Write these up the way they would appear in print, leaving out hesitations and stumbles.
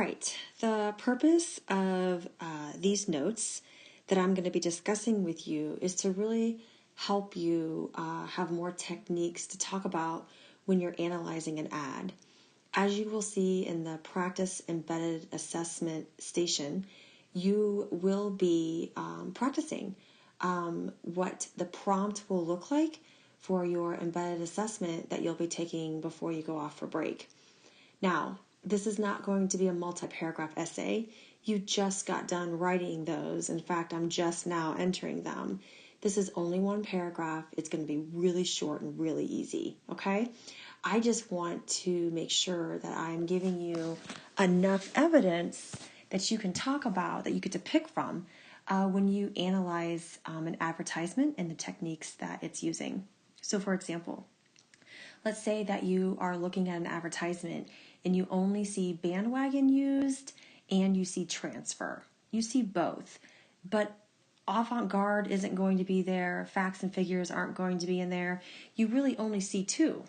right, the purpose of these notes that I'm going to be discussing with you is to really help you have more techniques to talk about when you're analyzing an ad. As you will see in the practice embedded assessment station, you will be practicing what the prompt will look like for your embedded assessment that you'll be taking before you go off for break. Now, this is not going to be a multi-paragraph essay. You just got done writing those. In fact, I'm just now entering them. This is only one paragraph. It's going to be really short and really easy, okay? I just want to make sure that I'm giving you enough evidence that you can talk about, that you get to pick from when you analyze an advertisement and the techniques that it's using. So for example, let's say that you are looking at an advertisement and you only see bandwagon used and you see transfer. You see both, but avant-garde isn't going to be there. Facts and figures aren't going to be in there. You really only see two.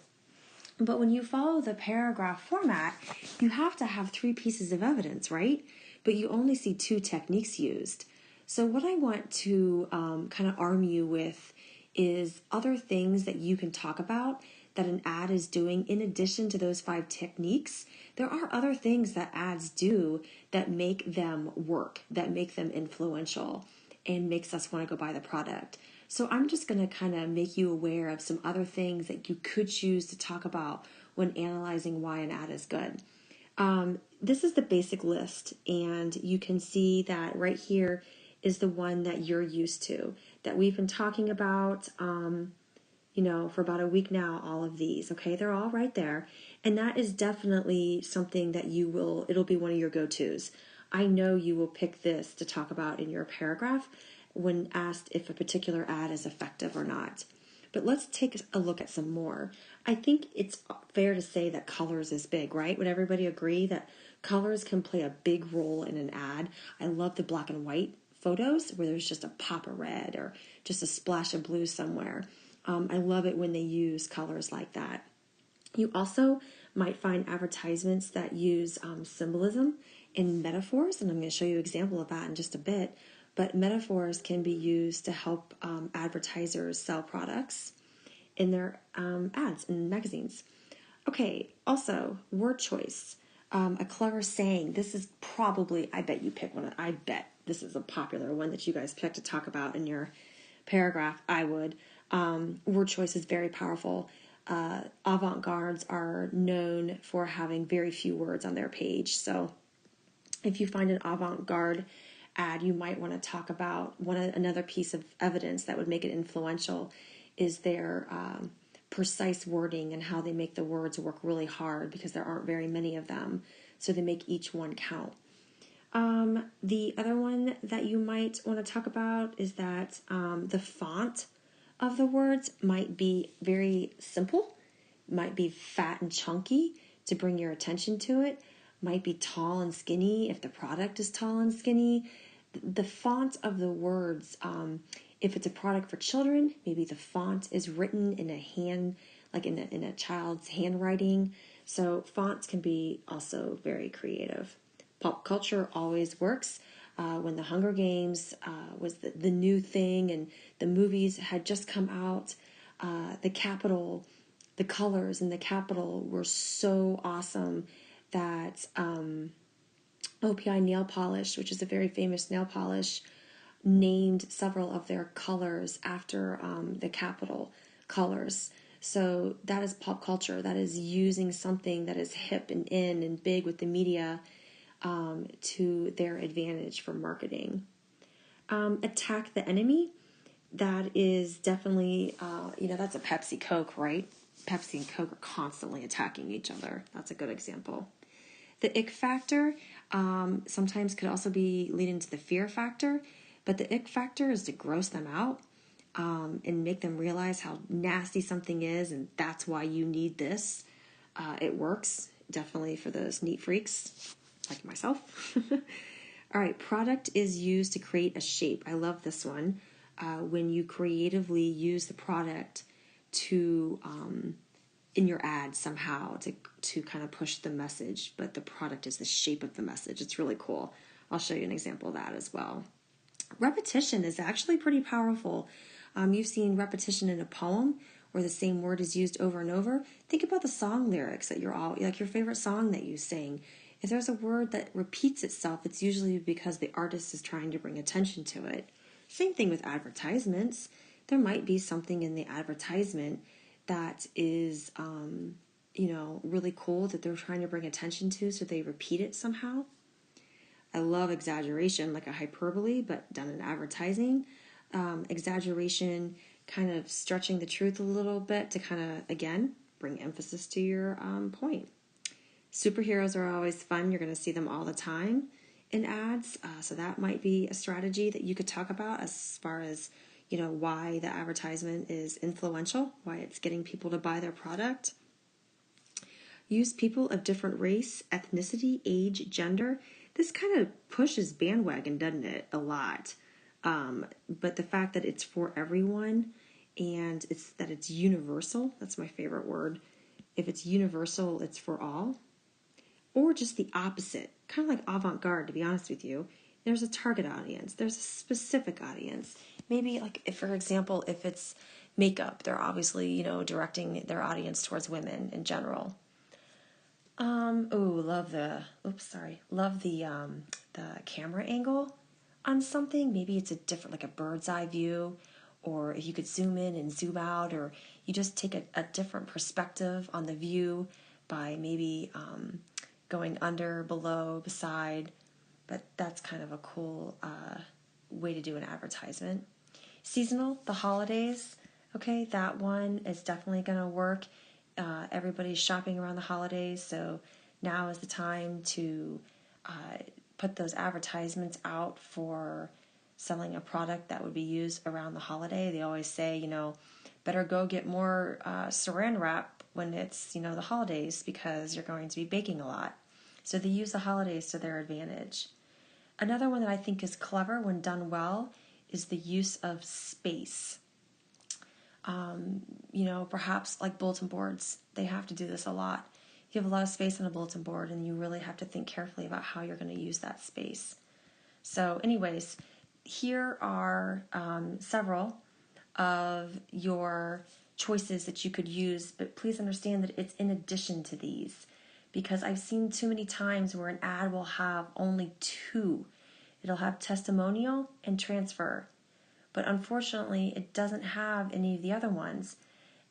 But when you follow the paragraph format, you have to have three pieces of evidence, right? But you only see two techniques used. So what I want to kind of arm you with is other things that you can talk about that an ad is doing in addition to those 5 techniques. There are other things that ads do that make them work, that make them influential, and makes us want to go buy the product. So I'm just going to kind of make you aware of some other things that you could choose to talk about when analyzing why an ad is good. This is the basic list, and you can see that right here is the one that you're used to, that we've been talking about, for about a week now, all of these, okay? They're all right there. And that is definitely something that it'll be one of your go-tos. I know you will pick this to talk about in your paragraph when asked if a particular ad is effective or not. But let's take a look at some more. I think it's fair to say that colors is big, right? Would everybody agree that colors can play a big role in an ad? I love the black and white photos where there's just a pop of red or just a splash of blue somewhere. I love it when they use colors like that. You also might find advertisements that use symbolism and metaphors, and I'm going to show you an example of that in just a bit. But metaphors can be used to help advertisers sell products in their ads in magazines. Okay, also, word choice. A clever saying. This is probably, I bet you pick one. I bet this is a popular one that you guys pick to talk about in your paragraph. I would. Word choice is very powerful. Avant-gardes are known for having very few words on their page. So if you find an avant-garde ad, you might want to talk about another piece of evidence that would make it influential is their precise wording and how they make the words work really hard because there aren't very many of them. So they make each one count. The other one that you might want to talk about is that the font of the words might be very simple, might be fat and chunky to bring your attention to it, might be tall and skinny if the product is tall and skinny. The font of the words, if it's a product for children, maybe the font is written in a hand, like in a child's handwriting. So fonts can be also very creative. Pop culture always works. When the Hunger Games was the new thing and the movies had just come out, the colors in the Capitol were so awesome that OPI nail polish, which is a very famous nail polish, named several of their colors after the Capitol colors. So that is pop culture. That is using something that is hip and in and big with the media to their advantage for marketing. Attack the enemy. That is definitely, that's a Pepsi Coke, right? Pepsi and Coke are constantly attacking each other. That's a good example. The ick factor sometimes could also be leading to the fear factor, but the ick factor is to gross them out and make them realize how nasty something is, and that's why you need this. It works definitely for those neat freaks like myself. All right, product is used to create a shape. I love this one. When you creatively use the product to in your ad somehow to kind of push the message, but the product is the shape of the message. It's really cool. I'll show you an example of that as well. Repetition is actually pretty powerful. You've seen repetition in a poem where the same word is used over and over. Think about the song lyrics that like your favorite song that you sing. If there's a word that repeats itself, it's usually because the artist is trying to bring attention to it. Same thing with advertisements. There might be something in the advertisement that is, really cool that they're trying to bring attention to, so they repeat it somehow. I love exaggeration, like a hyperbole, but done in advertising. Exaggeration, kind of stretching the truth a little bit to kind of, again, bring emphasis to your point. Superheroes are always fun. You're going to see them all the time in ads. So that might be a strategy that you could talk about as far as, why the advertisement is influential, why it's getting people to buy their product. Use people of different race, ethnicity, age, gender. This kind of pushes bandwagon, doesn't it? A lot. But the fact that it's for everyone and it's universal, that's my favorite word. If it's universal, it's for all. Or just the opposite, kind of like avant-garde, to be honest with you. There's a target audience. There's a specific audience. Maybe, like, for example, if it's makeup, they're obviously, directing their audience towards women in general. Love the camera angle on something. Maybe it's a different, like a bird's eye view, or if you could zoom in and zoom out, or you just take a different perspective on the view by maybe going under, below, beside. But that's kind of a cool way to do an advertisement. Seasonal, the holidays. Okay, that one is definitely going to work. Everybody's shopping around the holidays, so now is the time to put those advertisements out for selling a product that would be used around the holiday. They always say, better go get more saran wrap when it's, the holidays, because you're going to be baking a lot. So they use the holidays to their advantage. Another one that I think is clever when done well is the use of space. Perhaps like bulletin boards, they have to do this a lot. You have a lot of space on a bulletin board, and you really have to think carefully about how you're going to use that space. So anyways, here are several of your choices that you could use, but please understand that it's in addition to these, because I've seen too many times where an ad will have only two. It'll have testimonial and transfer. But unfortunately, it doesn't have any of the other ones.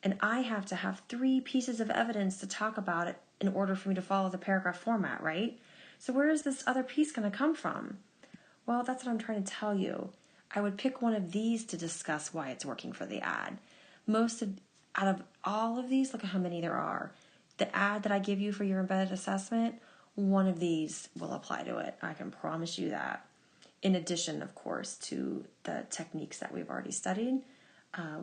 And I have to have 3 pieces of evidence to talk about it in order for me to follow the paragraph format, right? So where is this other piece going to come from? Well, that's what I'm trying to tell you. I would pick one of these to discuss why it's working for the ad. Out of all of these, look at how many there are. The ad that I give you for your embedded assessment, one of these will apply to it. I can promise you that. In addition, of course, to the techniques that we've already studied,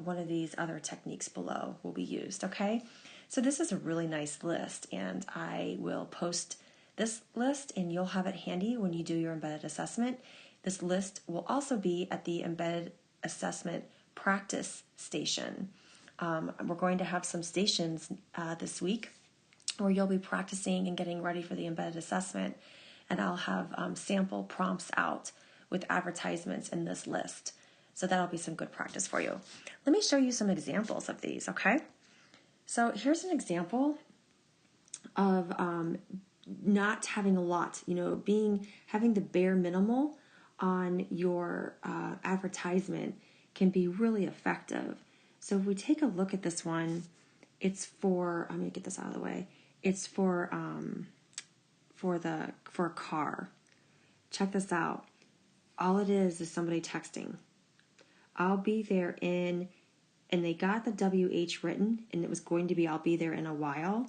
one of these other techniques below will be used, okay? So this is a really nice list, and I will post this list, and you'll have it handy when you do your embedded assessment. This list will also be at the embedded assessment practice station. We're going to have some stations this week where you'll be practicing and getting ready for the embedded assessment, and I'll have sample prompts out with advertisements in this list. So that'll be some good practice for you. Let me show you some examples of these, okay? So here's an example of not having a lot, having the bare minimal on your advertisement can be really effective. So if we take a look at this one, it's for, I'm gonna get this out of the way. It's for a car. Check this out. All it is somebody texting. I'll be there and they got the WH written, and it was going to be I'll be there in a while.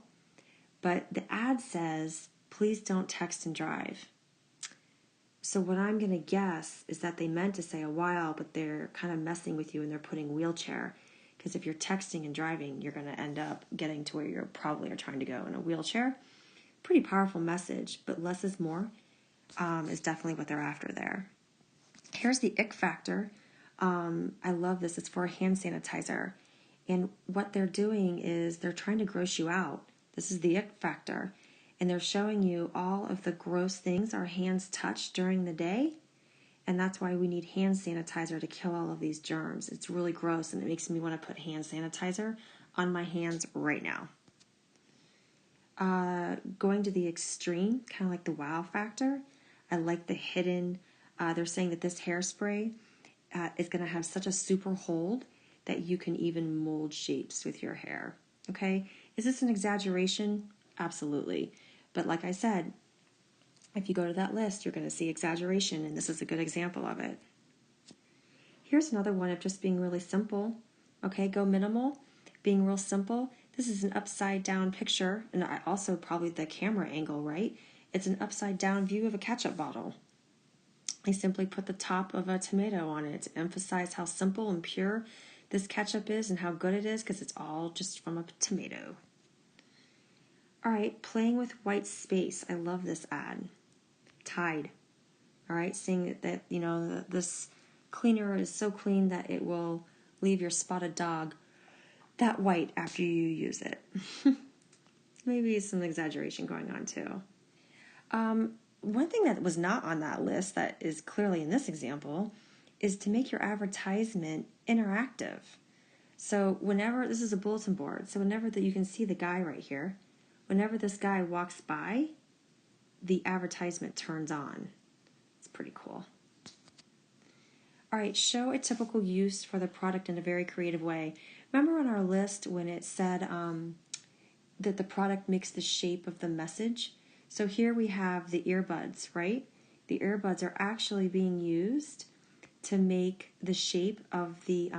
But the ad says, please don't text and drive. So what I'm going to guess is that they meant to say a while, but they're kind of messing with you and they're putting wheelchair. Because if you're texting and driving, you're going to end up getting to where you're probably are trying to go in a wheelchair. Pretty powerful message, but less is more is definitely what they're after there. Here's the Icky Factor. I love this. It's for a hand sanitizer. And what they're doing is they're trying to gross you out. This is the Icky Factor. And they're showing you all of the gross things our hands touch during the day. And that's why we need hand sanitizer to kill all of these germs. It's really gross, and it makes me want to put hand sanitizer on my hands right now. Going to the extreme, kind of like the wow factor. I like the hidden, they're saying that this hairspray is going to have such a super hold that you can even mold shapes with your hair. Okay? Is this an exaggeration? Absolutely. But like I said, if you go to that list, you're going to see exaggeration, and this is a good example of it. Here's another one of just being really simple. Okay, go minimal, being real simple. This is an upside down picture, and also probably the camera angle, right? It's an upside down view of a ketchup bottle. I simply put the top of a tomato on it to emphasize how simple and pure this ketchup is and how good it is, because it's all just from a tomato. All right, playing with white space. I love this ad. Tide. All right, saying that this cleaner is so clean that it will leave your spotted dog that white after you use it. Maybe some exaggeration going on too. One thing that was not on that list that is clearly in this example is to make your advertisement interactive. So whenever, this is a bulletin board, so whenever you can see the guy right here, whenever this guy walks by, the advertisement turns on. It's pretty cool. All right, show a typical use for the product in a very creative way. Remember on our list when it said that the product makes the shape of the message? So here we have the earbuds, right? The earbuds are actually being used to make the shape of the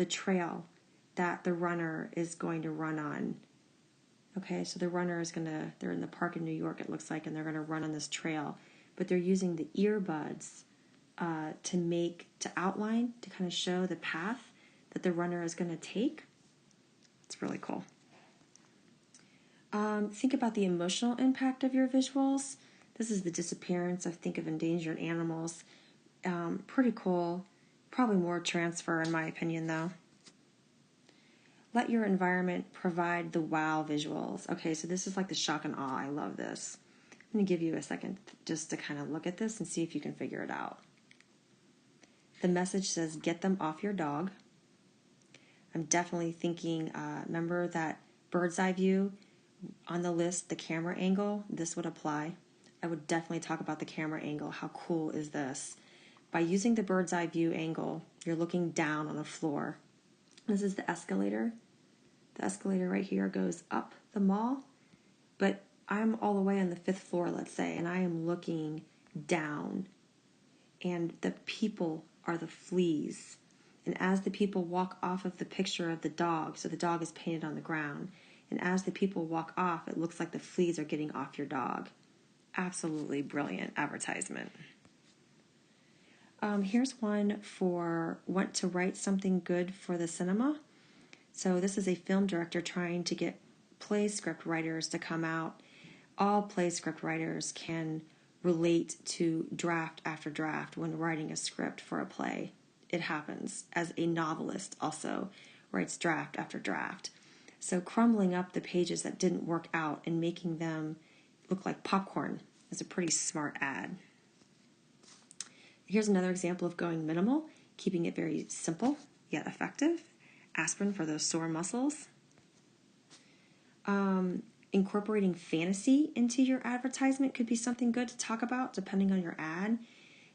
trail that the runner is going to run on. Okay, so the runner is they're in the park in New York, it looks like, and they're going to run on this trail. But they're using the earbuds to outline, to kind of show the path that the runner is going to take. It's really cool. Think about the emotional impact of your visuals. This is the disappearance of endangered animals. Pretty cool. Probably more transfer in my opinion though. Let your environment provide the wow visuals. Okay, so this is like the shock and awe. I love this. I'm going to give you a second just to kind of look at this and see if you can figure it out. The message says, get them off your dog. I'm definitely thinking, remember that bird's eye view on the list, the camera angle, this would apply. I would definitely talk about the camera angle. How cool is this? By using the bird's eye view angle, you're looking down on a floor. This is the escalator. The escalator right here goes up the mall, but I'm all the way on the 5th floor, let's say, and I am looking down, and the people are the fleas. And as the people walk off of the picture of the dog, so the dog is painted on the ground, and as the people walk off, it looks like the fleas are getting off your dog. Absolutely brilliant advertisement. Here's one for want to write something good for the cinema. So this is a film director trying to get play script writers to come out. All play script writers can relate to draft after draft when writing a script for a play. It happens. As a novelist also writes draft after draft. So crumbling up the pages that didn't work out and making them look like popcorn is a pretty smart ad. Here's another example of going minimal, keeping it very simple yet effective. Aspirin for those sore muscles. Incorporating fantasy into your advertisement could be something good to talk about depending on your ad.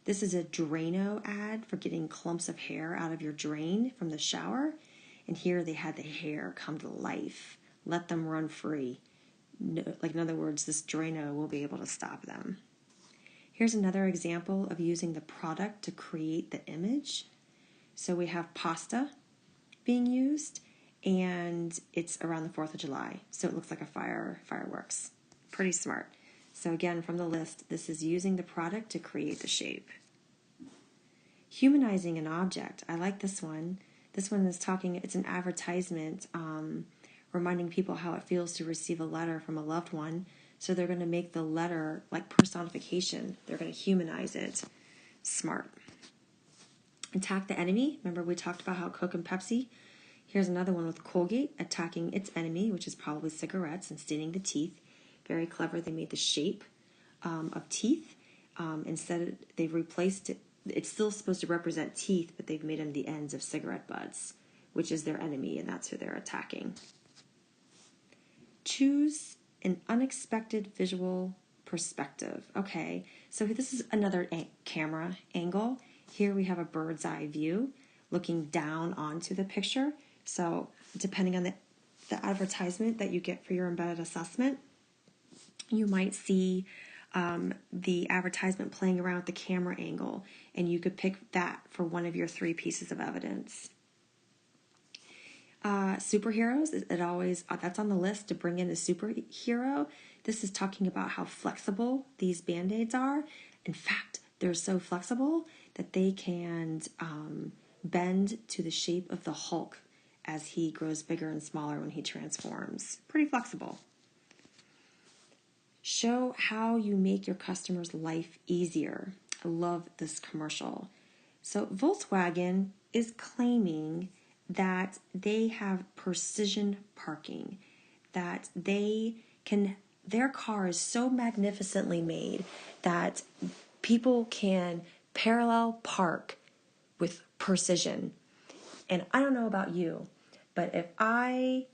This is a Drano ad for getting clumps of hair out of your drain from the shower. And here they had the hair come to life. Let them run free. No, like in other words, this Drano will be able to stop them. Here's another example of using the product to create the image. So we have pasta being used, and it's around the 4th of July. So it looks like a fireworks. Pretty smart. So again, from the list, this is using the product to create the shape. Humanizing an object. I like this one. This one is it's an advertisement reminding people how it feels to receive a letter from a loved one. So they're going to make the letter like personification. They're going to humanize it. Smart. Attack the enemy. Remember we talked about how Coke and Pepsi. Here's another one with Colgate attacking its enemy, which is probably cigarettes, and staining the teeth. Very clever. They made the shape of teeth. Instead, they've replaced it. It's still supposed to represent teeth, but they've made them the ends of cigarette butts, which is their enemy, and that's who they're attacking. Choose an unexpected visual perspective. Okay, so this is another camera angle. Here we have a bird's eye view looking down onto the picture. So depending on the advertisement that you get for your embedded assessment, you might see the advertisement playing around with the camera angle, and you could pick that for one of your 3 pieces of evidence. Superheroes, it always that's on the list to bring in a superhero. This is talking about how flexible these Band-Aids are. In fact, they're so flexible that they can bend to the shape of the Hulk as he grows bigger and smaller when he transforms. Pretty flexible. Show how you make your customer's life easier. I love this commercial. So Volkswagen is claiming that they have precision parking, that their car is so magnificently made that people can parallel park with precision. And I don't know about you, but if I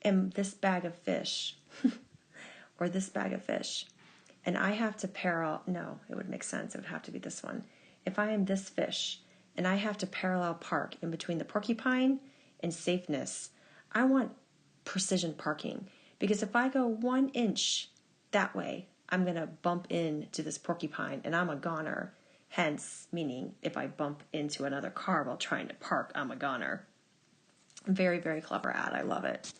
am this bag of fish or this bag of fish, and I have to it would make sense. It would have to be this one. If I am this fish and I have to parallel park in between the porcupine and safeness, I want precision parking. Because if I go 1 inch that way, I'm going to bump into this porcupine and I'm a goner. Hence, meaning if I bump into another car while trying to park, I'm a goner. Very, very clever ad. I love it.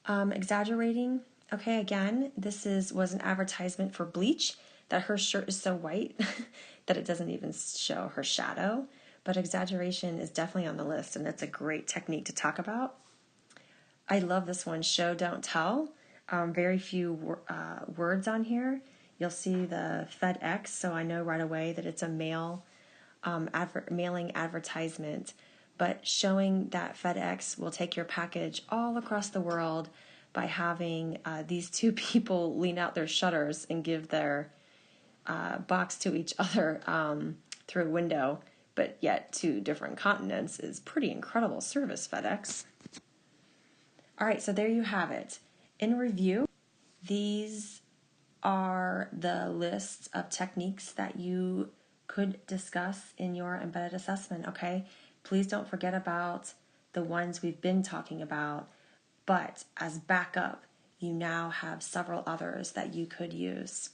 Exaggerating. Okay, again, this was an advertisement for Bleach, that her shirt is so white that it doesn't even show her shadow. But exaggeration is definitely on the list, and it's a great technique to talk about. I love this one, show, don't tell. Very few words on here. You'll see the FedEx, so I know right away that it's a mailing advertisement. But showing that FedEx will take your package all across the world by having these 2 people lean out their shutters and give their box to each other through a window, but yet 2 different continents, is pretty incredible service, FedEx. All right, so there you have it. In review, these are the lists of techniques that you could discuss in your embedded assessment, okay? Please don't forget about the ones we've been talking about, but as backup, you now have several others that you could use.